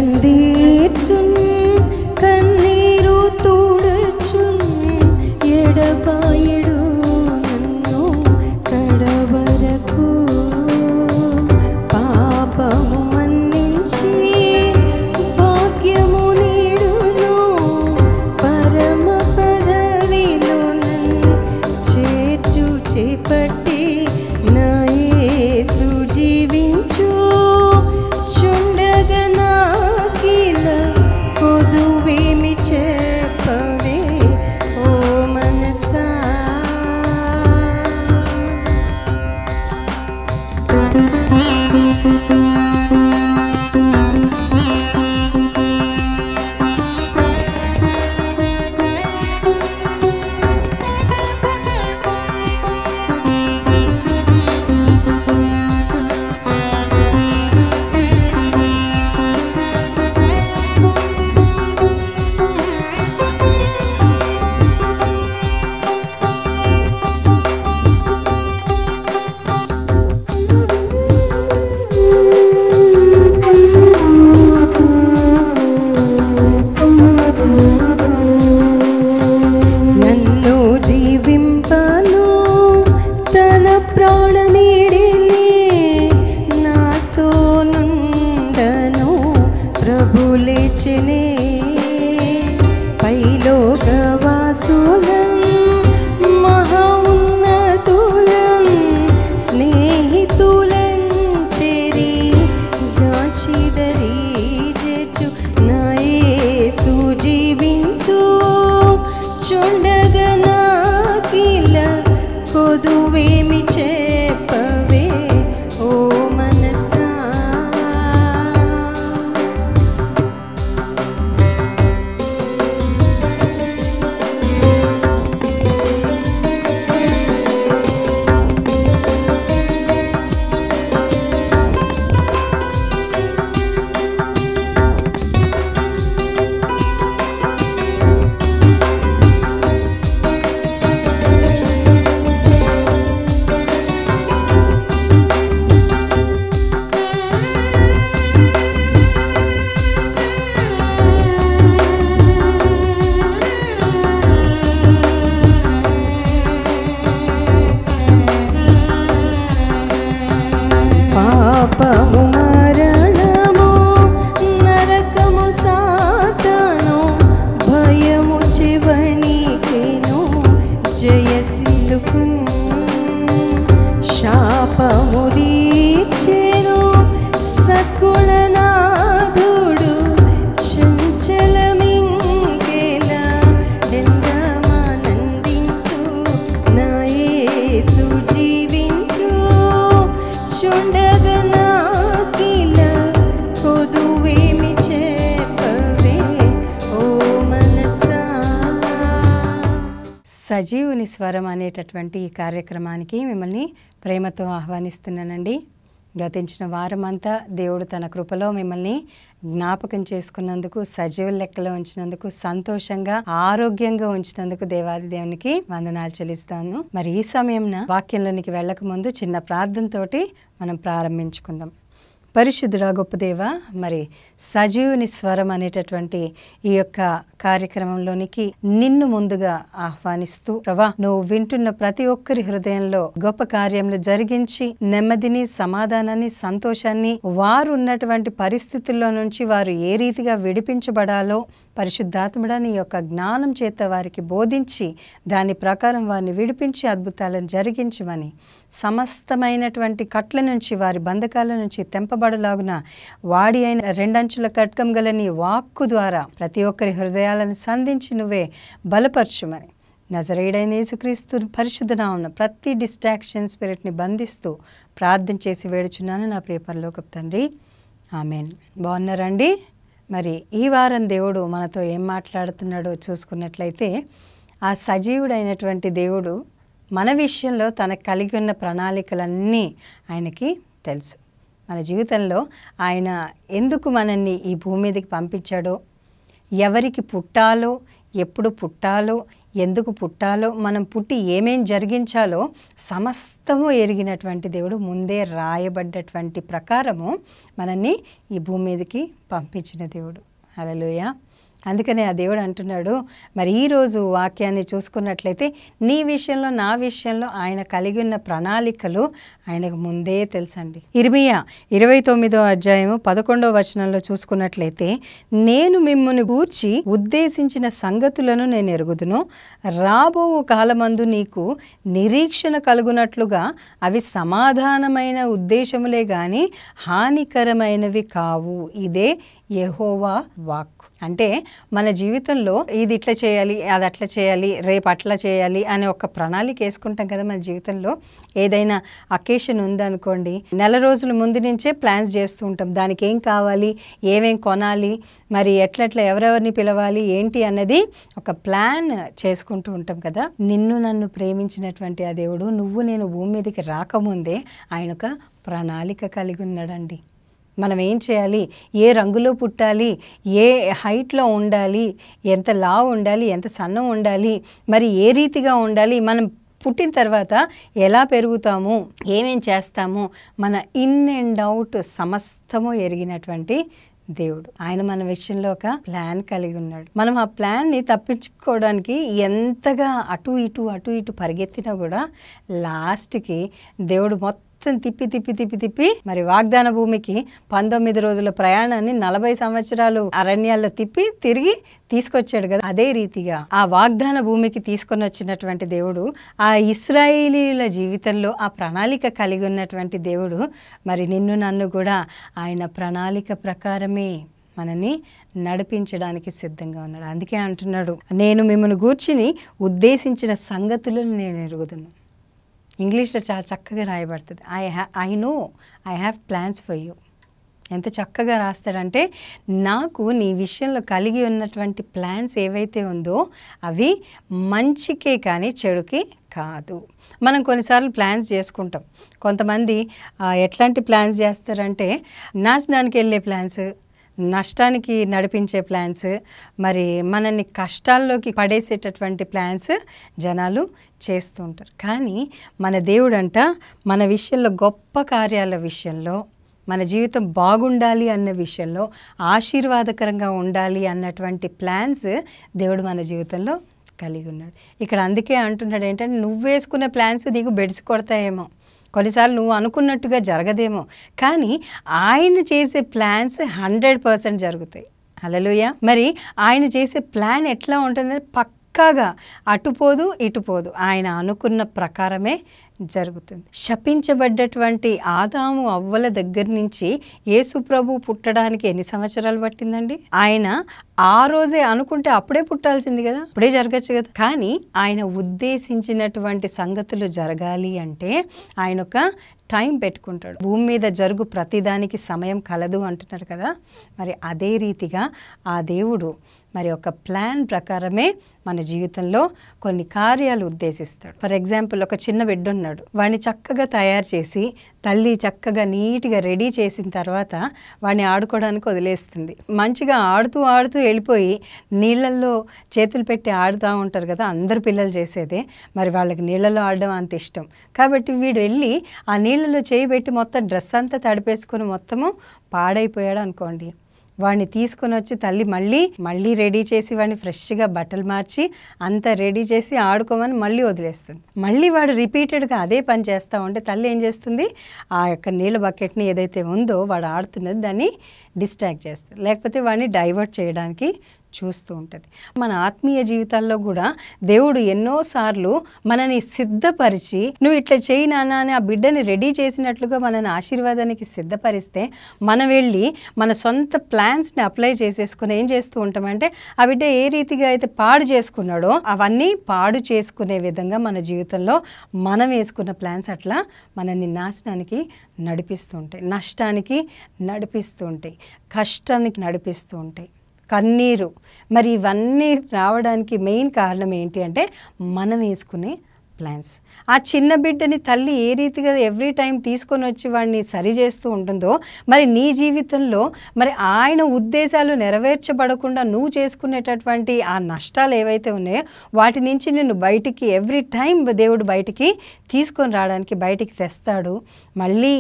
కలందీర్చున్ కన్నీరు తుడుచున్ ఎడబాయడు నన్ను కడవరకు పాపము మన్నించి భాగ్యము నీడును పరమ పదవిలో నన్ను చేర్చు చేపట్టి నా యేసు జీవించు చుండగ నాకిల కొదువేమి చెప్పవే ఓ మనసా నన్ను జీవింపను తన ప్రాణనీడిని నాతో నుండను ప్రభు లేచినే పైలోకవాసులం మహా ఉన్నతులం స్నేహితులం చేరి గాచిదరి చేచు నా యేసు జీవించు చుండగ నాకిల కొదువేమి చెప్పవే ఓ మనసా పాపము మరణము నరకము సాతాను భయము చివణికెను జయశీలుకు శాపము దీర్చెను సద్గుణనాథుడు చంచలమింకెలా ఎందమానందించు నా యేసు జీవించు చుండగ నాకిల కొదువేమి చెప్పవే ఓ మనసా. సజీవుని స్వరం అనేటటువంటి ఈ కార్యక్రమానికి మిమ్మల్ని ప్రేమతో ఆహ్వానిస్తున్నానండి. గతించిన వారమంతా దేవుడు తన కృపలో మిమ్మల్ని జ్ఞాపకం చేసుకున్నందుకు, సజీవుల లెక్కలో ఉంచినందుకు, సంతోషంగా ఆరోగ్యంగా ఉంచినందుకు దేవాది దేవునికి వందనాలు చెల్లిస్తాను. మరి ఈ సమయంన వాక్యంలోనికి వెళ్ళక ముందు చిన్న ప్రార్థనతోటి మనం ప్రారంభించుకుందాం. పరిశుద్ధుడా గొప్ప దేవ, మరి సజీవుని స్వరం అనేటటువంటి ఈ యొక్క కార్యక్రమంలోనికి నిన్ను ముందుగా ఆహ్వానిస్తూ, ప్రభా నువ్వు వింటున్న ప్రతి ఒక్కరి హృదయంలో గొప్ప కార్యములు జరిగించి నెమ్మదిని, సమాధానాన్ని, సంతోషాన్ని, వారు ఉన్నటువంటి పరిస్థితుల్లో నుంచి వారు ఏ రీతిగా విడిపించబడాలో పరిశుద్ధాత్ముడా నీ యొక్క జ్ఞానం చేత వారికి బోధించి దాని ప్రకారం వారిని విడిపించి అద్భుతాలను జరిగించమని, సమస్తమైనటువంటి కట్ల నుంచి వారి బంధకాల నుంచి తెంపబడలాగున వాడి అయిన రెండంచుల ఖడ్గం గల నీ వాక్కు ద్వారా ప్రతి ఒక్కరి హృదయాలను సంధించి నువ్వే బలపరచుమని, నజరేయుడైన యేసుక్రీస్తు పరిశుద్ధ నామమున ప్రతి డిస్ట్రాక్షన్ స్పిరిట్ని బంధిస్తూ ప్రార్థన చేసి వేడుచున్నాను నా ప్రియ పరలోకపు తండ్రి, ఆమెన్. బాగున్నారండి? మరి ఈ వారం దేవుడు మనతో ఏం మాట్లాడుతున్నాడో చూసుకున్నట్లయితే, ఆ సజీవుడైనటువంటి దేవుడు మన విషయంలో తనకు కలిగి ఉన్న ప్రణాళికలన్నీ ఆయనకి తెలుసు. మన జీవితంలో ఆయన ఎందుకు మనల్ని ఈ భూమి మీదకి పంపించాడో, ఎవరికి పుట్టాలో, ఎప్పుడు పుట్టాలో, ఎందుకు పుట్టాలో, మనం పుట్టి ఏమేం జరిగించాలో సమస్తము ఎరిగినటువంటి దేవుడు, ముందే రాయబడ్డటువంటి ప్రకారము మనల్ని ఈ భూమి మీదకి పంపించిన దేవుడు. హల్లెలూయా. అందుకనే ఆ దేవుడు అంటున్నాడు, మరి ఈరోజు వాక్యాన్ని చూసుకున్నట్లయితే నీ విషయంలో, నా విషయంలో ఆయన కలిగి ఉన్న ప్రణాళికలు ఆయనకు ముందే తెలుసండి. ఇర్మియా 29వ అధ్యాయము 11వ వచనంలో చూసుకున్నట్లయితే, నేను మిమ్మును గూర్చి ఉద్దేశించిన సంగతులను నేను ఎరుగుదును, రాబో కాలమందు నీకు నిరీక్షణ కలుగునట్లుగా అవి సమాధానమైన ఉద్దేశములే గాని హానికరమైనవి కావు. ఇదే యెహోవా వాక్కు. అంటే మన జీవితంలో ఇది ఇట్లా చేయాలి, అది అట్లా చేయాలి, రేపు అట్లా చేయాలి అనే ఒక ప్రణాళిక వేసుకుంటాం కదా. మన జీవితంలో ఏదైనా అకేషన్ ఉందనుకోండి, నెల రోజుల ముందు నుంచే ప్లాన్స్ చేస్తూ ఉంటాం. దానికి ఏం కావాలి, ఏమేం కొనాలి, మరి ఎట్లెట్లా ఎవరెవరిని పిలవాలి, ఏంటి అన్నది ఒక ప్లాన్ చేసుకుంటూ ఉంటాం కదా. నిన్ను నన్ను ప్రేమించినటువంటి ఆ దేవుడు నువ్వు నేను భూమి మీదకి రాకముందే ఆయన ఒక ప్రణాళిక కలిగి ఉన్నాడండి. మనం ఏం చేయాలి, ఏ రంగులో పుట్టాలి, ఏ హైట్లో ఉండాలి, ఎంత లావు ఉండాలి, ఎంత సన్నం ఉండాలి, మరి ఏ రీతిగా ఉండాలి, మనం పుట్టిన తర్వాత ఎలా పెరుగుతాము, ఏమేం చేస్తాము, మన ఇన్ అండ్ అవుట్ సమస్తము ఎరిగినటువంటి దేవుడు. ఆయన మన విషయంలో ఒక ప్లాన్ కలిగి ఉన్నాడు. మనం ఆ ప్లాన్ని తప్పించుకోవడానికి ఎంతగా అటు ఇటు పరిగెత్తినా కూడా లాస్ట్కి దేవుడు మొత్తం తిప్పి మరి వాగ్దాన భూమికి 19 రోజుల ప్రయాణాన్ని 40 సంవత్సరాలు అరణ్యాల్లో తిరిగి తీసుకొచ్చాడు కదా. అదే రీతిగా ఆ వాగ్దాన భూమికి తీసుకొని వచ్చినటువంటి దేవుడు ఆ ఇశ్రాయేలీయుల జీవితంలో ఆ ప్రణాళిక కలిగి ఉన్నటువంటి దేవుడు మరి నిన్ను నన్ను కూడా ఆయన ప్రణాళిక ప్రకారమే మనని నడిపించడానికి సిద్ధంగా ఉన్నాడు. అందుకే అంటున్నాడు, నేను మిమ్మల్ని గూర్చిని ఉద్దేశించిన సంగతులను నేను ఎరుగుదును. ఇంగ్లీష్లో చాలా చక్కగా రాయబడుతుంది, I know I have plans for you. ఎంత చక్కగా రాస్తాడంటే, నాకు నీ విషయంలో కలిగి ఉన్నటువంటి ప్లాన్స్ ఏవైతే ఉందో అవి మంచికే కానీ చెడుకి కాదు. మనం కొన్నిసార్లు ప్లాన్స్ చేసుకుంటాం. కొంతమంది ఎట్లాంటి ప్లాన్స్ చేస్తారంటే, నాశనానికి వెళ్ళే ప్లాన్స్, నష్టానికి నడిపించే ప్లాన్స్, మరి మనల్ని కష్టాల్లోకి పడేసేటటువంటి ప్లాన్స్ జనాలు చేస్తూ ఉంటారు. కానీ మన దేవుడంట మన విషయంలో, గొప్ప కార్యాల విషయంలో, మన జీవితం బాగుండాలి అన్న విషయంలో, ఆశీర్వాదకరంగా ఉండాలి అన్నటువంటి ప్లాన్స్ దేవుడు మన జీవితంలో కలిగి ఉన్నాడు. ఇక్కడ అందుకే అంటున్నాడు ఏంటంటే, నువ్వు వేసుకున్న ప్లాన్స్ నీకు బెడిసి కొడతాయేమో, కొన్నిసార్లు నువ్వు అనుకున్నట్టుగా జరగదేమో, కానీ ఆయన చేసే ప్లాన్స్ 100% జరుగుతాయి. హల్లెలూయా. మరి ఆయన చేసే ప్లాన్ ఎట్లా ఉంటుందంటే పక్కాగా అటుపోదు ఇటుపోదు, ఆయన అనుకున్న ప్రకారమే జరుగుతుంది. శపించబడ్డటువంటి ఆదాము అవ్వల దగ్గర నుంచి యేసు ప్రభు పుట్టడానికి ఎన్ని సంవత్సరాలు పట్టిందండి? ఆయన ఆ రోజే అనుకుంటే అప్పుడే పుట్టాల్సింది కదా, అప్పుడే జరగచ్చు కదా. కానీ ఆయన ఉద్దేశించినటువంటి సంగతులు జరగాలి అంటే ఆయన ఒక టైం పెట్టుకుంటాడు. భూమి మీద జరుగు ప్రతిదానికి సమయం కలదు అంటున్నాడు కదా. మరి అదే రీతిగా ఆ దేవుడు మరి ఒక ప్లాన్ ప్రకారమే మన జీవితంలో కొన్ని కార్యాలు ఉద్దేశిస్తాడు. ఫర్ ఎగ్జాంపుల్, ఒక చిన్న బిడ్డ ఉన్నాడు, వాడిని చక్కగా తయారు చేసి తల్లి చక్కగా నీట్గా రెడీ చేసిన తర్వాత వాడిని ఆడుకోవడానికి వదిలేస్తుంది. మంచిగా ఆడుతూ వెళ్ళిపోయి నీళ్ళల్లో చేతులు పెట్టి ఆడుతూ ఉంటారు కదా, అందరు పిల్లలు చేసేదే. మరి వాళ్ళకి నీళ్ళలో ఆడడం అంత ఇష్టం కాబట్టి వీడు వెళ్ళి ఆ నీళ్ళలో చేయి పెట్టి మొత్తం డ్రెస్ అంతా తడిపేసుకొని మొత్తము పాడైపోయాడు అనుకోండి. వాడిని తీసుకొని వచ్చి తల్లి మళ్ళీ రెడీ చేసి వాడిని ఫ్రెష్గా బట్టలు మార్చి అంతా రెడీ చేసి ఆడుకోమని మళ్ళీ వదిలేస్తుంది. మళ్ళీ వాడు రిపీటెడ్గా అదే పని చేస్తూ ఉంటే తల్లి ఏం చేస్తుంది, ఆ యొక్క నీళ్ళ బకెట్ని ఏదైతే ఉందో వాడు ఆడుతున్నది దాన్ని డిస్ట్రాక్ట్ చేస్తుంది, లేకపోతే వాడిని డైవర్ట్ చేయడానికి చూస్తూ ఉంటుంది. మన ఆత్మీయ జీవితాల్లో కూడా దేవుడు ఎన్నోసార్లు మనని సిద్ధపరిచి, నువ్వు ఇట్లా చేయి నాన్న అని ఆ బిడ్డని రెడీ చేసినట్లుగా మనని ఆశీర్వాదానికి సిద్ధపరిస్తే మనం వెళ్ళి మన సొంత ప్లాన్స్ని అప్లై చేసేసుకుని ఏం చేస్తూ ఉంటామంటే, ఆ బిడ్డ ఏ రీతిగా అయితే పాడు చేసుకున్నాడో అవన్నీ పాడు చేసుకునే విధంగా మన జీవితంలో మనం వేసుకున్న ప్లాన్స్ అట్లా మనల్ని నాశనానికి నడిపిస్తూ ఉంటాయి, నష్టానికి నడిపిస్తూ ఉంటాయి, కష్టానికి నడిపిస్తూ ఉంటాయి, కన్నీరు. మరి ఇవన్నీ రావడానికి మెయిన్ కారణం ఏంటి అంటే మనం వేసుకునే ప్లాన్స్. ఆ చిన్న బిడ్డని తల్లి ఏ రీతిగా ఎవ్రీ టైం తీసుకొని వచ్చి వాడిని సరి చేస్తూ ఉంటుందో, మరి నీ జీవితంలో మరి ఆయన ఉద్దేశాలు నెరవేర్చబడకుండా నువ్వు చేసుకునేటటువంటి ఆ నష్టాలు ఏవైతే ఉన్నాయో వాటి నుంచి నిన్ను బయటికి ఎవ్రీ టైం దేవుడు బయటికి తీసుకొని రావడానికి బయటికి తెస్తాడు. మళ్ళీ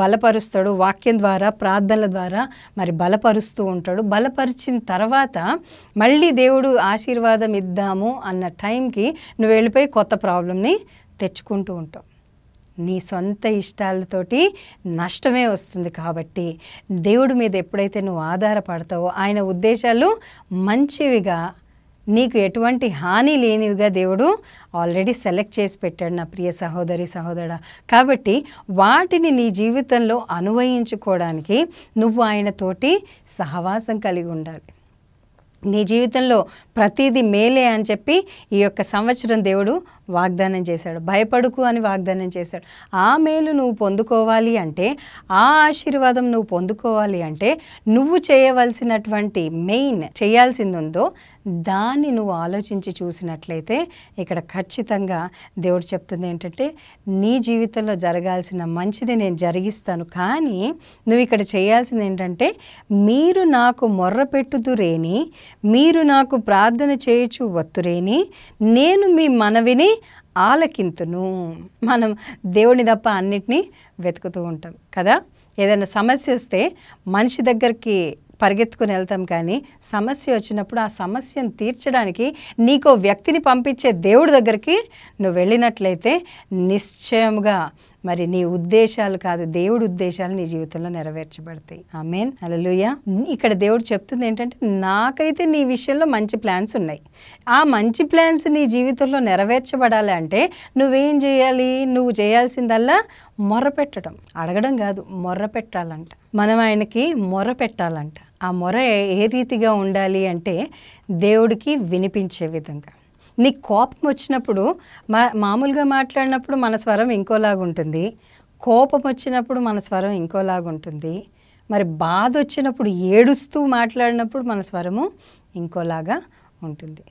బలపరుస్తాడు. వాక్యం ద్వారా, ప్రార్థనల ద్వారా మరి బలపరుస్తూ ఉంటాడు. బలపరిచిన తర్వాత మళ్ళీ దేవుడు ఆశీర్వాదం ఇద్దాము అన్న టైంకి నువ్వు వెళ్ళిపోయి కొత్త ప్రాబ్లంని తెచ్చుకుంటూ ఉంటావు. నీ సొంత ఇష్టాలతోటి నష్టమే వస్తుంది. కాబట్టి దేవుడి మీద ఎప్పుడైతే నువ్వు ఆధారపడతావో ఆయన ఉద్దేశాలు మంచివిగా, నీకు ఎటువంటి హాని లేనివిగా దేవుడు ఆల్రెడీ సెలెక్ట్ చేసి పెట్టాడు నా ప్రియ సహోదరి సహోదరుడా. కాబట్టి వాటిని నీ జీవితంలో అన్వయించుకోవడానికి నువ్వు ఆయనతోటి సహవాసం కలిగి ఉండాలి. నీ జీవితంలో ప్రతిదీ మేలే అని చెప్పి ఈ యొక్క సంవత్సరం దేవుడు వాగ్దానం చేశాడు. భయపడుకు అని వాగ్దానం చేశాడు. ఆ మేలు నువ్వు పొందుకోవాలి అంటే, ఆ ఆశీర్వాదం నువ్వు పొందుకోవాలి అంటే నువ్వు చేయవలసినటువంటి మెయిన్ చేయాల్సింది ఉందో దాన్ని నువ్వు ఆలోచించి చూసినట్లయితే ఇక్కడ ఖచ్చితంగా దేవుడు చెప్తుంది ఏంటంటే, నీ జీవితంలో జరగాల్సిన మంచిని నేను జరిగిస్తాను. కానీ నువ్వు ఇక్కడ చేయాల్సింది ఏంటంటే, మీరు నాకు మొర్ర పెట్టుదురేని, మీరు నాకు ప్రార్థన చేయుచు వత్తురేని, నేను మీ మనవిని ఆలకింతును. మనం దేవుని తప్ప అన్నిటినీ వెతుకుతూ ఉంటాం కదా. ఏదైనా సమస్య వస్తే మనిషి దగ్గరికి పరిగెత్తుకుని వెళ్తాం, కానీ సమస్య వచ్చినప్పుడు ఆ సమస్యను తీర్చడానికి నీకో వ్యక్తిని పంపించే దేవుడి దగ్గరికి నువ్వు వెళ్ళినట్లయితే నిశ్చయంగా మరి నీ ఉద్దేశాలు కాదు, దేవుడి ఉద్దేశాలు నీ జీవితంలో నెరవేర్చబడతాయి. ఆమేన్, హల్లెలూయా. ఇక్కడ దేవుడు చెప్తుంది ఏంటంటే, నాకైతే నీ విషయంలో మంచి ప్లాన్స్ ఉన్నాయి. ఆ మంచి ప్లాన్స్ నీ జీవితంలో నెరవేర్చబడాలి అంటే నువ్వేం చేయాలి? నువ్వు చేయాల్సిందల్లా మొర్ర పెట్టడం, అడగడం కాదు, మొర్ర పెట్టాలంట. మనం ఆయనకి మొర్ర పెట్టాలంట. ఆ మొర ఏ రీతిగా ఉండాలి అంటే దేవుడికి వినిపించే విధంగా. నీకు కోపం వచ్చినప్పుడు మామూలుగా మాట్లాడినప్పుడు మన స్వరం ఇంకోలాగా ఉంటుంది, కోపం వచ్చినప్పుడు మన స్వరం ఇంకోలాగా ఉంటుంది, మరి బాధ వచ్చినప్పుడు ఏడుస్తూ మాట్లాడినప్పుడు మన స్వరము ఇంకోలాగా ఉంటుంది.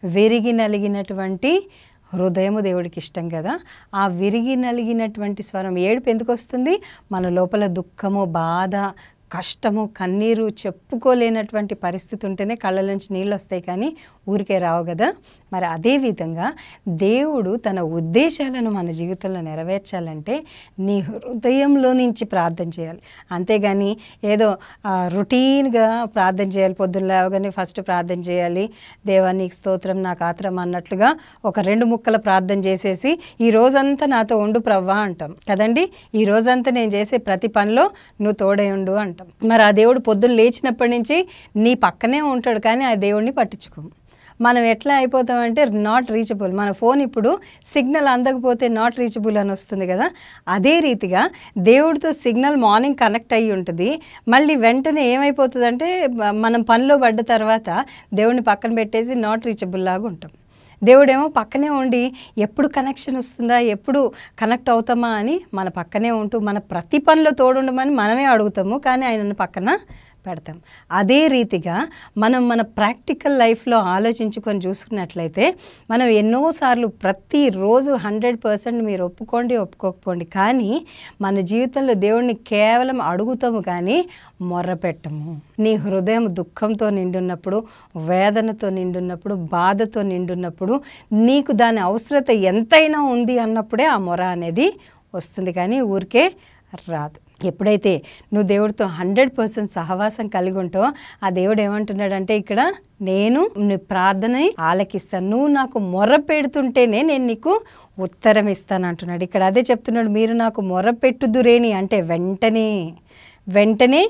విరిగి నలిగినటువంటి హృదయము దేవుడికి ఇష్టం కదా. ఆ విరిగి నలిగినటువంటి స్వరం, ఏడుపు ఎందుకు వస్తుంది? మన లోపల దుఃఖము, బాధ, కష్టము, కన్నీరు, చెప్పుకోలేనటువంటి పరిస్థితి ఉంటేనే కళ్ళ నుంచి నీళ్ళు వస్తాయి, కానీ ఊరికే రావు కదా. మరి అదేవిధంగా దేవుడు తన ఉద్దేశాలను మన జీవితంలో నెరవేర్చాలంటే నీ హృదయంలో నుంచి ప్రార్థన చేయాలి. అంతేగాని ఏదో రొటీన్గా ప్రార్థన చేయాలి. పొద్దున్న లేవగానే ఫస్ట్ ప్రార్థన చేయాలి, దేవా నీకు స్తోత్రం నాకు ఆత్రం అన్నట్లుగా ఒక 2 ముక్కల ప్రార్థన చేసేసి ఈ రోజంతా నాతో ఉండు ప్రవ్వా అంటాం కదండి. ఈ రోజంతా నేను చేసే ప్రతి పనిలో నువ్వు తోడై ఉండు అంటాం. మరి ఆ దేవుడు పొద్దున్న లేచినప్పటి నుంచి నీ పక్కనే ఉంటాడు, కానీ ఆ దేవుడిని పట్టించుకోము. మనం ఎట్లా అయిపోతామంటే నాట్ రీచబుల్. మన ఫోన్ ఇప్పుడు సిగ్నల్ అందకపోతే నాట్ రీచబుల్ అని వస్తుంది కదా. అదే రీతిగా దేవుడితో సిగ్నల్ మార్నింగ్ కనెక్ట్ అయ్యి ఉంటుంది, మళ్ళీ వెంటనే ఏమైపోతుందంటే మనం పనిలో పడ్డ తర్వాత దేవుడిని పక్కన పెట్టేసి నాట్ రీచబుల్ లాగా ఉంటాం. దేవుడేమో పక్కనే ఉండి ఎప్పుడు కనెక్షన్ వస్తుందా, ఎప్పుడు కనెక్ట్ అవుతామా అని మన పక్కనే ఉంటూ మన ప్రతి పనిలో తోడుండమని మనమే అడుగుతాము, కానీ ఆయనను పక్కన పెడతాం. అదే రీతిగా మనం మన ప్రాక్టికల్ లైఫ్లో ఆలోచించుకొని చూసుకున్నట్లయితే మనం ఎన్నోసార్లు ప్రతిరోజు 100% మీరు ఒప్పుకోండి ఒప్పుకోకపోండి, కానీ మన జీవితంలో దేవుణ్ణి కేవలం అడుగుతాము కానీ మొర్ర పెట్టము. నీ హృదయం దుఃఖంతో నిండున్నప్పుడు, వేదనతో నిండున్నప్పుడు, బాధతో నిండున్నప్పుడు, నీకు దాని అవసరత ఎంతైనా ఉంది అన్నప్పుడే ఆ మొర అనేది వస్తుంది, కానీ ఊరికే రాదు. ఎప్పుడైతే నువ్వు దేవుడితో 100% సహవాసం కలిగి ఉంటావో ఆ దేవుడు ఏమంటున్నాడంటే, ఇక్కడ నేను నీ ప్రార్థనని ఆలకిస్తాను, నువ్వు నాకు మొర్ర పెడుతుంటేనే నేను నీకు ఉత్తరం ఇస్తాను అంటున్నాడు. ఇక్కడ అదే చెప్తున్నాడు, మీరు నాకు మొర్ర పెట్టుదురేని అంటే వెంటనే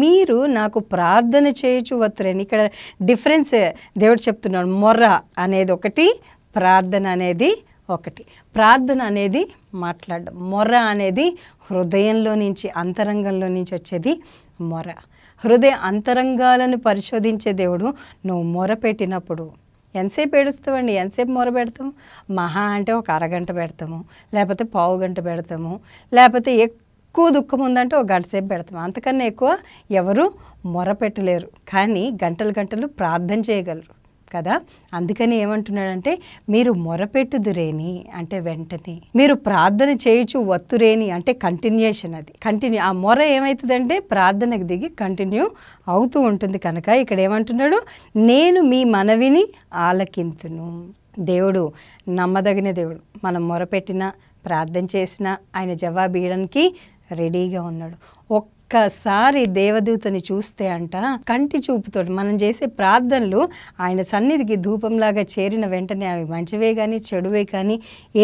మీరు నాకు ప్రార్థన చేయొచ్చు వత్తురేని. ఇక్కడ డిఫరెన్స్ దేవుడు చెప్తున్నాడు. మొర్ర అనేది ఒకటి, ప్రార్థన అనేది ఒకటి. ప్రార్థన అనేది మాట్లాడడం, మొర్ర అనేది హృదయంలో నుంచి, అంతరంగంలో నుంచి వచ్చేది మొర. హృదయ అంతరంగాలను పరిశోధించే దేవుడు. నువ్వు మొర పెట్టినప్పుడు ఎంతసేపు ఏడుస్తావండి? ఎంతసేపు మొర పెడతాము? మహా అంటే ఒక అరగంట పెడతాము, లేకపోతే పావు గంట పెడతాము, లేకపోతే ఎక్కువ దుఃఖం ఉందంటే ఒక గంట సేపు పెడతాము. అంతకన్నా ఎక్కువ ఎవరు మొర పెట్టలేరు, కానీ గంటలు గంటలు ప్రార్థన చేయగలరు. కదా. అందుకని ఏమంటున్నాడంటే మీరు మొరపెట్టుదురేని అంటే వెంటనే, మీరు ప్రార్థన చేయుచు వత్తురేని అంటే కంటిన్యూషన్, అది కంటిన్యూ. ఆ మొర ఏమవుతుందంటే ప్రార్థనకు దిగి కంటిన్యూ అవుతూ ఉంటుంది. కనుక ఇక్కడ ఏమంటున్నాడు, నేను మీ మనవిని ఆలకింతును. దేవుడు నమ్మదగిన దేవుడు. మనం మొరపెట్టినా ప్రార్థన చేసినా ఆయన జవాబు ఇవ్వడానికి రెడీగా ఉన్నాడు. ఒక్కసారి దేవదూతని చూస్తే అంట కంటి చూపుతోటి మనం చేసే ప్రార్థనలు ఆయన సన్నిధికి ధూపంలాగా చేరిన వెంటనే అవి మంచివే కానీ చెడువే కానీ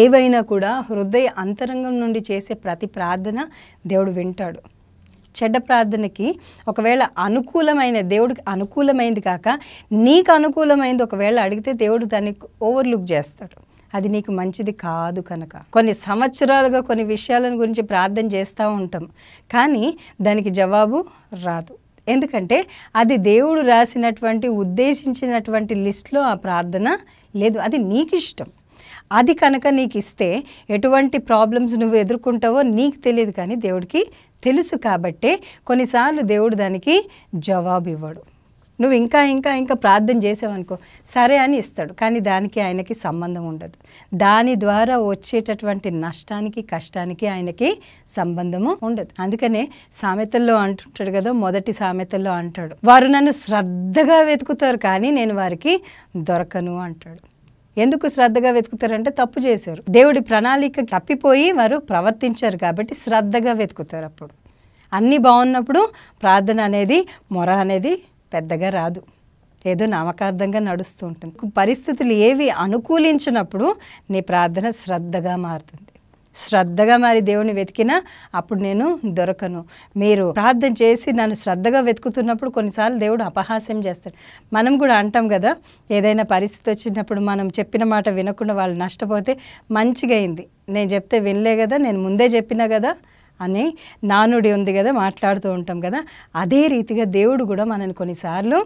ఏవైనా కూడా హృదయ అంతరంగం నుండి చేసే ప్రతి ప్రార్థన దేవుడు వింటాడు. చెడ్డ ప్రార్థనకి ఒకవేళ అనుకూలమైన, దేవుడికి అనుకూలమైంది కాక నీకు అనుకూలమైంది ఒకవేళ అడిగితే దేవుడు దాన్ని ఓవర్లుక్ చేస్తాడు. అది నీకు మంచిది కాదు. కనుక కొన్ని సంవత్సరాలుగా కొన్ని విషయాలను గురించి ప్రార్థన చేస్తూ ఉంటాం, కానీ దానికి జవాబు రాదు. ఎందుకంటే అది దేవుడు రాసినటువంటి ఉద్దేశించినటువంటి లిస్ట్లో ఆ ప్రార్థన లేదు. అది నీకు ఇష్టం. అది కనుక నీకు ఇస్తే ఎటువంటి ప్రాబ్లమ్స్ నువ్వు ఎదుర్కొంటావో నీకు తెలియదు, కానీ దేవుడికి తెలుసు. కాబట్టే కొన్నిసార్లు దేవుడు దానికి జవాబు ఇవ్వడు. నువ్వు ఇంకా ఇంకా ఇంకా ప్రార్థన చేసావనుకో, సరే అని ఇస్తాడు, కానీ దానికి ఆయనకి సంబంధం ఉండదు. దాని ద్వారా వచ్చేటటువంటి నష్టానికి కష్టానికి ఆయనకి సంబంధము ఉండదు. అందుకనే సామెతల్లో అంటుంటాడు కదా, మొదటి సామెతల్లో అంటాడు, వారు నన్ను శ్రద్ధగా వెతుకుతారు కానీ నేను వారికి దొరకను అంటాడు. ఎందుకు శ్రద్ధగా వెతుకుతారంటే తప్పు చేశారు, దేవుడి ప్రణాళిక తప్పిపోయి వారు ప్రవర్తించారు కాబట్టి శ్రద్ధగా వెతుకుతారు. అప్పుడు అన్నీ బాగున్నప్పుడు ప్రార్థన అనేది, మొర అనేది పెద్దగా రాదు, ఏదో నామకార్థంగా నడుస్తూ ఉంటుంది. పరిస్థితులు ఏవి అనుకూలించినప్పుడు నీ ప్రార్థన శ్రద్ధగా మారుతుంది. శ్రద్ధగా మారి దేవుని వెతికినా అప్పుడు నేను దొరకను. మీరు ప్రార్థన చేసి నన్ను శ్రద్ధగా వెతుకుతున్నప్పుడు కొన్నిసార్లు దేవుడు అపహాస్యం చేస్తాడు. మనం కూడా అంటాం కదా, ఏదైనా పరిస్థితి వచ్చినప్పుడు మనం చెప్పిన మాట వినకుండా వాళ్ళు నష్టపోతే మంచిగా అయింది, నేను చెప్తే వినలే కదా, నేను ముందే చెప్పినా కదా అని నానుడి ఉంది కదా, మాట్లాడుతూ ఉంటాం కదా. అదే రీతిగా దేవుడు కూడా మనని కొన్నిసార్లు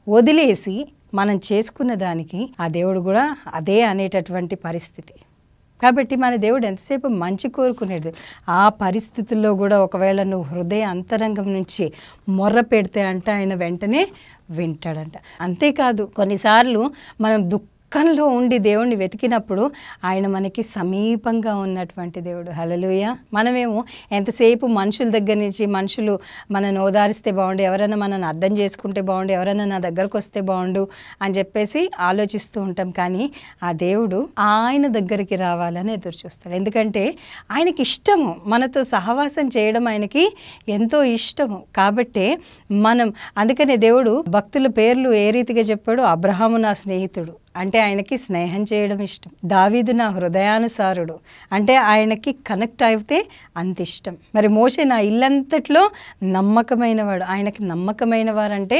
వదిలేసి మనం చేసుకున్న దానికి ఆ దేవుడు కూడా అదే అనేటటువంటి పరిస్థితి. కాబట్టి మన దేవుడు ఎంతసేపు మంచి కోరుకునేది. ఆ పరిస్థితుల్లో కూడా ఒకవేళ నువ్వు హృదయ అంతరంగం నుంచి మొర్ర పెడితే అంట ఆయన వెంటనే వింటాడంట. అంతేకాదు కొన్నిసార్లు మనం దుఃఖంలో ఉండి దేవుణ్ణి వెతికినప్పుడు ఆయన మనకి సమీపంగా ఉన్నటువంటి దేవుడు. హల్లెలూయా. మనమేమో ఎంతసేపు మనుషుల దగ్గర నుంచి, మనుషులు మనల్ని ఓదారిస్తే బాగుండు, ఎవరైనా మనల్ని అర్థం చేసుకుంటే బాగుండు, ఎవరైనా నా దగ్గరకు వస్తే బాగుండు అని చెప్పేసి ఆలోచిస్తూ ఉంటాం. కానీ ఆ దేవుడు ఆయన దగ్గరికి రావాలని ఎదురు చూస్తాడు. ఎందుకంటే ఆయనకి ఇష్టము, మనతో సహవాసం చేయడం ఆయనకి ఎంతో ఇష్టము. కాబట్టే మనం, అందుకనే దేవుడు భక్తుల పేర్లు ఏ రీతిగా చెప్పాడు, అబ్రహాము నా స్నేహితుడు అంటే ఆయనకి స్నేహం చేయడం ఇష్టం. దావీదు నా హృదయానుసారుడు అంటే ఆయనకి కనెక్ట్ అయితే అంత ఇష్టం. మరి మోషే నా ఇల్లంతట్లో నమ్మకమైన వాడు, ఆయనకి నమ్మకమైన వారంటే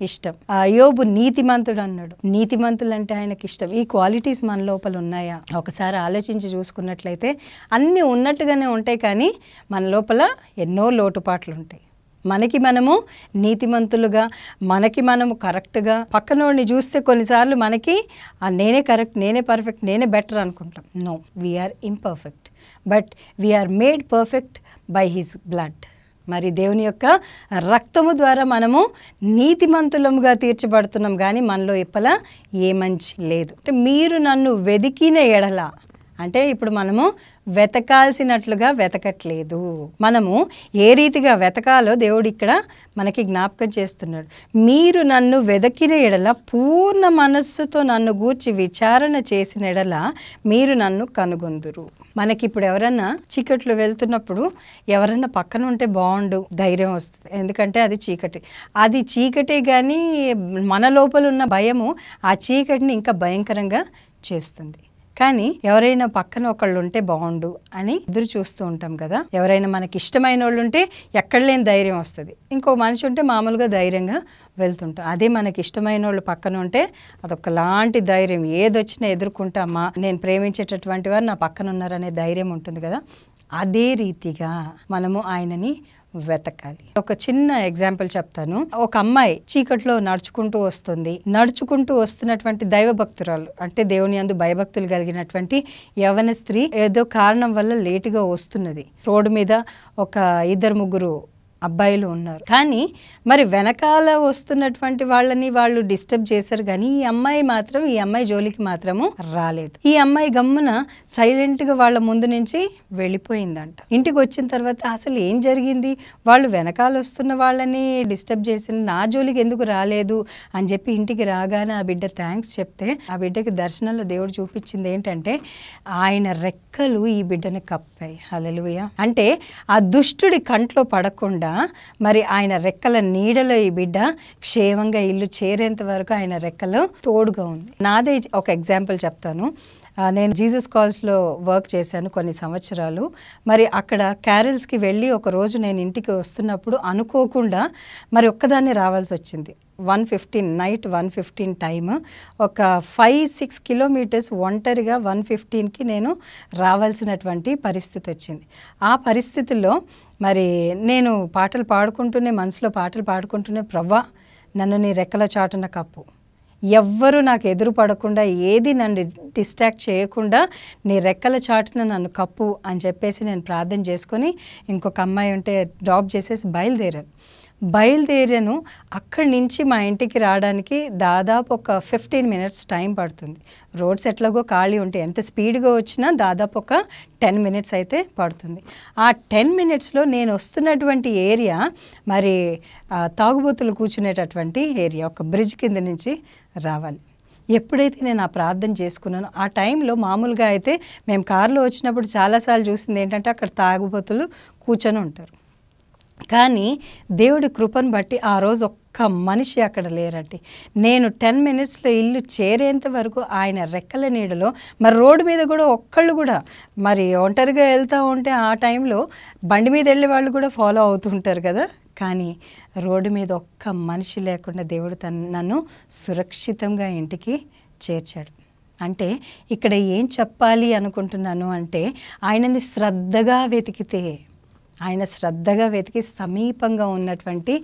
ఇష్టం. యోబు నీతిమంతుడు అన్నాడు, నీతిమంతులు అంటే ఆయనకి ఇష్టం. ఈ క్వాలిటీస్ మన లోపల ఉన్నాయా ఒకసారి ఆలోచించి చూసుకున్నట్లయితే అన్నీ ఉన్నట్టుగానే ఉంటాయి, కానీ మన లోపల ఎన్నో లోటుపాట్లు ఉంటాయి. మనకి మనము నీతిమంతులుగా, మనకి మనము కరెక్ట్గా, పక్కనోడిని చూస్తే కొన్నిసార్లు మనకి నేనే కరెక్ట్, నేనే పర్ఫెక్ట్, నేనే బెటర్ అనుకుంటాం. No, we are imperfect, but we are made perfect by his blood. మరి దేవుని యొక్క రక్తము ద్వారా మనము నీతిమంతులముగా తీర్చబడుతున్నాం, కానీ మనలో ఇప్పలా ఏ మంచి లేదు. అంటే మీరు నన్ను వెదికిన ఎడల అంటే ఇప్పుడు మనము వెతకాల్సినట్లుగా వెతకట్లేదు. మనము ఏ రీతిగా వెతకాలో దేవుడు ఇక్కడ మనకి జ్ఞాపకం చేస్తున్నాడు. మీరు నన్ను వెదకిన ఎడల, పూర్ణ మనస్సుతో నన్ను గూర్చి విచారణ చేసిన ఎడల మీరు నన్ను కనుగొందురు. మనకి ఇప్పుడు ఎవరన్నా చీకట్లో వెళ్తున్నప్పుడు ఎవరన్నా పక్కన ఉంటే బాగుండు ధైర్యం వస్తుంది. ఎందుకంటే అది చీకటి, అది చీకటే కానీ మన లోపల ఉన్న భయము ఆ చీకటిని ఇంకా భయంకరంగా చేస్తుంది. కానీ ఎవరైనా పక్కన ఒకళ్ళు ఉంటే బాగుండు అని ఎదురు చూస్తూ ఉంటాం కదా. ఎవరైనా మనకి ఇష్టమైన వాళ్ళు ఉంటే ఎక్కడ లేని ధైర్యం వస్తుంది. ఇంకో మనిషి ఉంటే మామూలుగా ధైర్యంగా వెళ్తుంటాం. అదే మనకి ఇష్టమైన వాళ్ళు పక్కన ఉంటే అదొకలాంటి ధైర్యం, ఏదొచ్చినా ఎదుర్కొంటామా, నేను ప్రేమించేటటువంటి వారు నా పక్కన ఉన్నారనే ధైర్యం ఉంటుంది కదా. అదే రీతిగా మనము ఆయనని వెతకాలి. ఒక చిన్న ఎగ్జాంపుల్ చెప్తాను. ఒక అమ్మాయి చీకట్లో నడుచుకుంటూ వస్తుంది. నడుచుకుంటూ వస్తున్నటువంటి దైవభక్తురాలు అంటే దేవుని యందు భయభక్తులు కలిగినటువంటి యవ్వన స్త్రీ ఏదో కారణం వల్ల లేటుగా వస్తున్నది. రోడ్డు మీద ఒక 2-3 అబ్బాయిలు ఉన్నారు. కానీ మరి వెనకాల వస్తున్నటువంటి వాళ్ళని వాళ్ళు డిస్టర్బ్ చేశారు, కానీ ఈ అమ్మాయి జోలికి మాత్రము రాలేదు. ఈ అమ్మాయి గమ్మున సైలెంట్గా వాళ్ళ ముందు నుంచి వెళ్ళిపోయిందంట. ఇంటికి వచ్చిన తర్వాత అసలు ఏం జరిగింది, వాళ్ళు వెనకాల వస్తున్న వాళ్ళని డిస్టర్బ్ చేసిన నా జోలికి ఎందుకు రాలేదు అని చెప్పి ఇంటికి రాగానే ఆ బిడ్డ థ్యాంక్స్ చెప్తే, ఆ బిడ్డకి దర్శనంలో దేవుడు చూపించింది ఏంటంటే ఆయన రెక్కలు ఈ బిడ్డని కప్పాయి. హల్లెలూయా. అంటే ఆ దుష్టుడి కంట్లో పడకుండా మరి ఆయన రెక్కల నీడలో ఈ బిడ్డ క్షేమంగా ఇల్లు చేరేంత వరకు ఆయన రెక్కలు తోడుగా ఉంది. నాదే ఒక ఎగ్జాంపుల్ చెప్తాను. నేను జీసస్ కాల్స్లో వర్క్ చేశాను కొన్ని సంవత్సరాలు. మరి అక్కడ క్యారల్స్కి వెళ్ళి ఒకరోజు నేను ఇంటికి వస్తున్నప్పుడు అనుకోకుండా మరి ఒక్కదాన్ని రావాల్సి వచ్చింది. 1:15 నైట్ 1:15 టైమ్. ఒక 5-6 కిలోమీటర్స్ ఒంటరిగా 1:15కి నేను రావాల్సినటువంటి పరిస్థితి వచ్చింది. ఆ పరిస్థితుల్లో మరి నేను పాటలు పాడుకుంటూనే, మనసులో పాటలు పాడుకుంటూనే, ప్రవ్వా నన్ను నీ రెక్కల చాటున కప్పు, ఎవ్వరూ నాకు ఎదురు పడకుండా, ఏది నన్ను డిస్ట్రాక్ట్ చేయకుండా నీ రెక్కల చాటున నన్ను కప్పు అని చెప్పేసి నేను ప్రార్థన చేసుకొని ఇంకొక అమ్మాయి ఉంటే డ్రాప్ చేసేసి బయలుదేరాను. అక్కడి నుంచి మా ఇంటికి రావడానికి దాదాపు ఒక 15 మినిట్స్ టైం పడుతుంది. రోడ్స్ ఎట్లాగో ఖాళీ ఉంటాయి, ఎంత స్పీడ్గా వచ్చినా దాదాపు ఒక 10 మినిట్స్ అయితే పడుతుంది. ఆ 10 మినిట్స్లో నేను వస్తున్నటువంటి ఏరియా మరి తాగుబోతులు కూర్చునేటటువంటి ఏరియా. ఒక బ్రిడ్జ్ కింద నుంచి రావాలి. ఎప్పుడైతే నేను ఆ ప్రార్థన చేసుకున్నానో ఆ టైంలో మామూలుగా అయితే మేము కారులో వచ్చినప్పుడు చాలాసార్లు చూసింది ఏంటంటే అక్కడ తాగుబోతులు కూర్చొని ఉంటారు. కానీ దేవుడి కృపను బట్టి ఆ రోజు ఒక్క మనిషి అక్కడ లేరండి. నేను 10 మినిట్స్లో ఇల్లు చేరేంత వరకు ఆయన రెక్కల నీడలో, మరి రోడ్డు మీద కూడా ఒక్కళ్ళు కూడా మరి ఒంటరిగా వెళ్తూ ఉంటే ఆ టైంలో బండి మీద వెళ్ళే వాళ్ళు కూడా ఫాలో అవుతుంటారు కదా, కానీ రోడ్డు మీద ఒక్క మనిషి లేకుండా దేవుడు నన్ను సురక్షితంగా ఇంటికి చేర్చాడు. అంటే ఇక్కడ ఏం చెప్పాలి అనుకుంటున్నాను అంటే ఆయనని శ్రద్ధగా వెతికి సమీపంగా ఉన్నటువంటి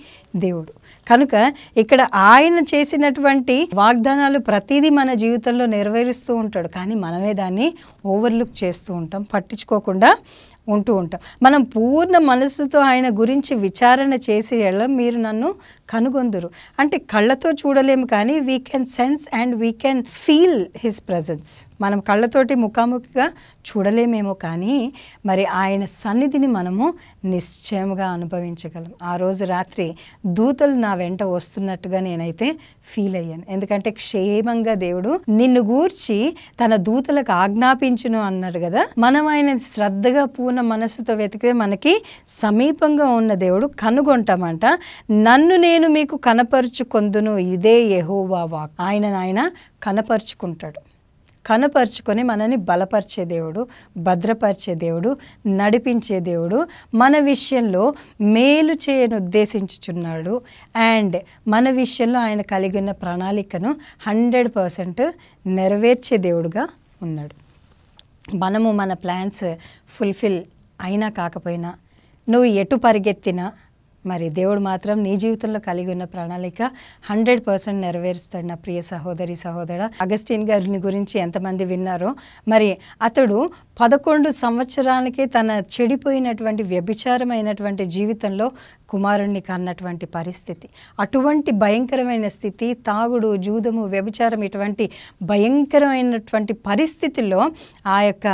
దేవుడు కనుక ఇక్కడ ఆయన చేసినటువంటి వాగ్దానాలు ప్రతిదీ మన జీవితంలో నెరవేరుస్తూ ఉంటాడు. కానీ మనమే దాన్ని ఓవర్లుక్ చేస్తూ ఉంటాం, పట్టించుకోకుండా ఉంటూ ఉంటాం. మనం పూర్ణ మనస్సుతో ఆయన గురించి విచారణ చేసి మీరు నన్ను కనుగొందురు. అంటే కళ్ళతో చూడలేము, కానీ we can sense and we can feel his presence. మనం కళ్ళతోటి ముఖాముఖిగా చూడలేమేమో, కానీ మరి ఆయన సన్నిధిని మనము నిశ్చయముగా అనుభవించగలం. ఆ రోజు రాత్రి దూతలు నా వెంట వస్తున్నట్టుగా నేనైతే ఫీల్ అయ్యాను. ఎందుకంటే క్షేమంగా దేవుడు నిన్ను గూర్చి తన దూతలకు ఆజ్ఞాపించును అన్నాడు కదా. మనం ఆయన శ్రద్ధగా పూర్ణ మనస్సుతో వెతికితే మనకి సమీపంగా ఉన్న దేవుడు కనుగొంటామంట. నన్ను నేను మీకు కనపరుచుకొందును, ఇదే యెహోవా వాక్. ఆయన కనపరుచుకొని మనని బలపరిచే దేవుడు, భద్రపరిచే దేవుడు, నడిపించే దేవుడు, మన విషయంలో మేలు చేయను ఉద్దేశించుచున్నాడు. అండ్ మన విషయంలో ఆయన కలిగి ఉన్న ప్రణాళికను 100% నెరవేర్చే దేవుడుగా ఉన్నాడు. మనము మన ప్లాన్స్ ఫుల్ఫిల్ అయినా కాకపోయినా, నువ్వు ఎటు పరిగెత్తినా, మరి దేవుడు మాత్రం నీ జీవితంలో కలిగి ఉన్న ప్రణాళిక 100% నెరవేరుస్తాడు. నా ప్రియ సహోదరి సహోదరా, అగస్టిన్ గారిని గురించి ఎంతమంది విన్నారో, మరి అతడు 11 సంవత్సరాలకే తన చెడిపోయినటువంటి వ్యభిచారమైనటువంటి జీవితంలో కుమారుణ్ణి కన్నటువంటి పరిస్థితి. అటువంటి భయంకరమైన స్థితి, తాగుడు, జూదము, వ్యభిచారం, ఇటువంటి భయంకరమైనటువంటి పరిస్థితుల్లో ఆ యొక్క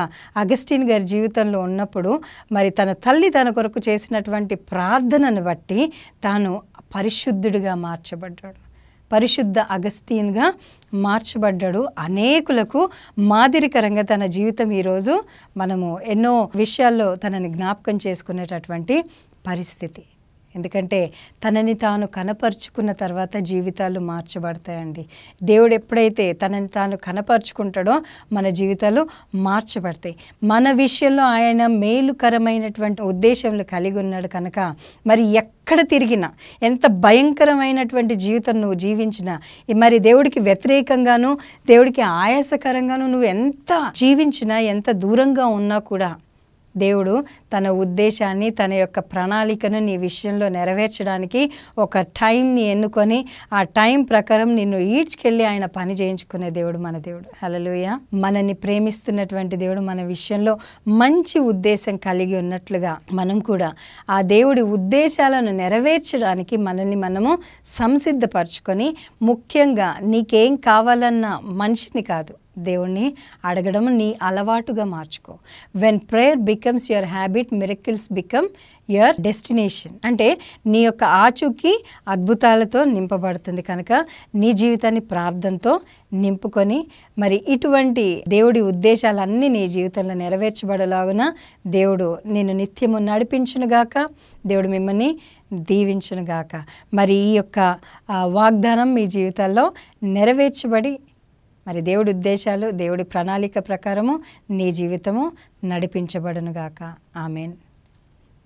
అగస్టిన్ గారి జీవితంలో ఉన్నప్పుడు మరి తన తల్లి తన కొరకు చేసినటువంటి ప్రార్థనను బట్టి తాను పరిశుద్ధుడిగా మార్చబడ్డాడు, పరిశుద్ధ అగస్టిన్గా మార్చబడ్డాడు. అనేకులకు మాదిరికరంగా తన జీవితం ఈరోజు మనము ఎన్నో విషయాల్లో తనని జ్ఞాపకం చేసుకునేటటువంటి పరిస్థితి. ఎందుకంటే తనని తాను కనపరుచుకున్న తర్వాత జీవితాలు మార్చబడతాయండి. దేవుడు ఎప్పుడైతే తనని తాను కనపరుచుకుంటాడో మన జీవితాలు మార్చబడతాయి. మన విషయంలో ఆయన మేలుకరమైనటువంటి ఉద్దేశంలో కలిగి ఉన్నాడు కనుక మరి ఎక్కడ తిరిగినా, ఎంత భయంకరమైనటువంటి జీవితం నువ్వు జీవించినా, మరి దేవుడికి వ్యతిరేకంగాను దేవుడికి ఆయాసకరంగాను నువ్వు ఎంత జీవించినా, ఎంత దూరంగా ఉన్నా కూడా దేవుడు తన ఉద్దేశాన్ని, తన యొక్క ప్రణాళికను నీ విషయంలో నెరవేర్చడానికి ఒక టైంని ఎన్నుకొని ఆ టైం ప్రకారం నిన్ను ఈడ్చుకెళ్ళి ఆయన పని చేయించుకునే దేవుడు మన దేవుడు. హల్లెలూయా. మనల్ని ప్రేమిస్తున్నటువంటి దేవుడు మన విషయంలో మంచి ఉద్దేశం కలిగి ఉన్నట్లుగా మనం కూడా ఆ దేవుడి ఉద్దేశాలను నెరవేర్చడానికి మనల్ని మనము సంసిద్ధపరచుకొని, ముఖ్యంగా నీకేం కావాలన్న మనిషిని కాదు, దేవుణ్ణి అడగడం నీ అలవాటుగా మార్చుకో. When prayer becomes your habit, miracles become your destination. అంటే నీ యొక్క ఆచూకీ అద్భుతాలతో నింపబడుతుంది. కనుక నీ జీవితాన్ని ప్రార్థనతో నింపుకొని మరి ఇటువంటి దేవుడి ఉద్దేశాలన్నీ నీ జీవితంలో నెరవేర్చబడలాగున దేవుడు నిన్ను నిత్యము నడిపించునుగాక. దేవుడు మిమ్మల్ని దీవించునుగాక. మరి ఈ యొక్క వాగ్దానం మీ జీవితాల్లో నెరవేర్చబడి మరి దేవుడి ఉద్దేశాలు, దేవుడి ప్రణాళిక ప్రకారము నీ జీవితము నడిపించబడునుగాక. ఆమేన్.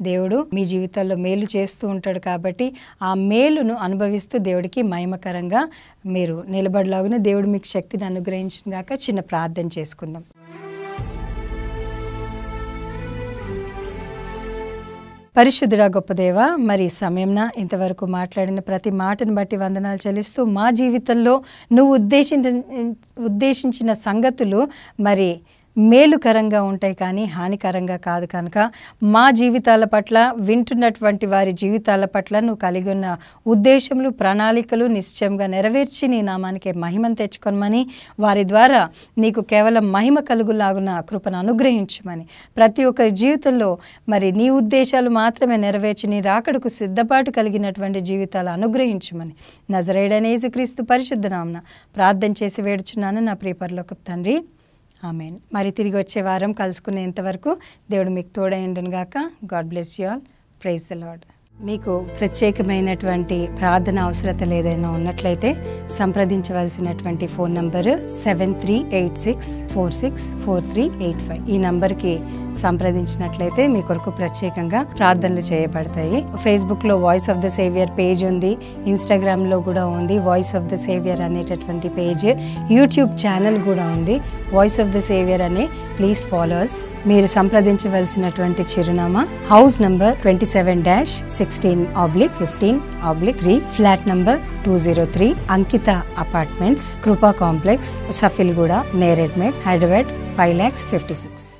దేవుడు మీ జీవితాల్లో మేలు చేస్తూ ఉంటాడు కాబట్టి ఆ మేలును అనుభవిస్తూ దేవుడికి మహిమకరంగా మీరు నిలబడలాగున దేవుడు మీకు శక్తిని అనుగ్రహించునుగాక. చిన్న ప్రార్థన చేసుకుందాం. పరిశుద్ధుడా గొప్ప దేవా, మరి సమయంన ఇంతవరకు మాట్లాడిన ప్రతి మాటను బట్టి వందనాలు చెల్లిస్తూ మా జీవితంలో నువ్వు ఉద్దేశించిన సంగతులు మరి మేలుకరంగా ఉంటాయి కానీ హానికరంగా కాదు. కనుక మా జీవితాల పట్ల, వింటున్నటువంటి వారి జీవితాల పట్ల నువ్వు కలిగి ఉన్న ఉద్దేశములు, ప్రణాళికలు నిశ్చయంగా నెరవేర్చి నీ నామానికి మహిమను తెచ్చుకొనమని, వారి ద్వారా నీకు కేవలం మహిమ కలుగులాగున కృపను అనుగ్రహించమని, ప్రతి ఒక్కరి జీవితంలో మరి నీ ఉద్దేశాలు మాత్రమే నెరవేర్చి నీ రాకడకు సిద్ధపాటు కలిగినటువంటి జీవితాలు అనుగ్రహించమని నజరేయుడైన యేసుక్రీస్తు పరిశుద్ధ నామమున ప్రార్థన చేసి వేడుచున్నాను నా ప్రియ పరలోకపు తండ్రి. ఆమెన్. మరి తిరిగి వచ్చే వారం కలుసుకునేంతవరకు దేవుడు మీకు తోడైండును గాక. God bless you all. Praise the Lord. మీకు ప్రత్యేకమైనటువంటి ప్రార్థన అవసరతలు ఏదైనా ఉన్నట్లయితే సంప్రదించవలసినటువంటి ఫోన్ నంబరు 7386464385. ఈ నంబర్కి సంప్రదించినట్లయితే మీ కొరకు ప్రత్యేకంగా ప్రార్థనలు చేయబడతాయి. ఫేస్బుక్లో voice of the saviour page ఉంది, ఇన్స్టాగ్రామ్లో కూడా ఉంది వాయిస్ ఆఫ్ ద సేవియర్ అనేటటువంటి పేజ్, యూట్యూబ్ ఛానల్ కూడా ఉంది వాయిస్ ఆఫ్ ద సేవియర్ అనే. Please followers. మీరు సంప్రదించవలసినటువంటి చిరునామా హౌస్ నంబర్ 27-16/15/3, ఫ్లాట్ నంబర్ 203, అంకిత అపార్ట్మెంట్స్, కృపా కాంప్లెక్స్, సఫిల్గూడ, నేరెడ్మెట్, హైదరాబాద్ 5,56,000.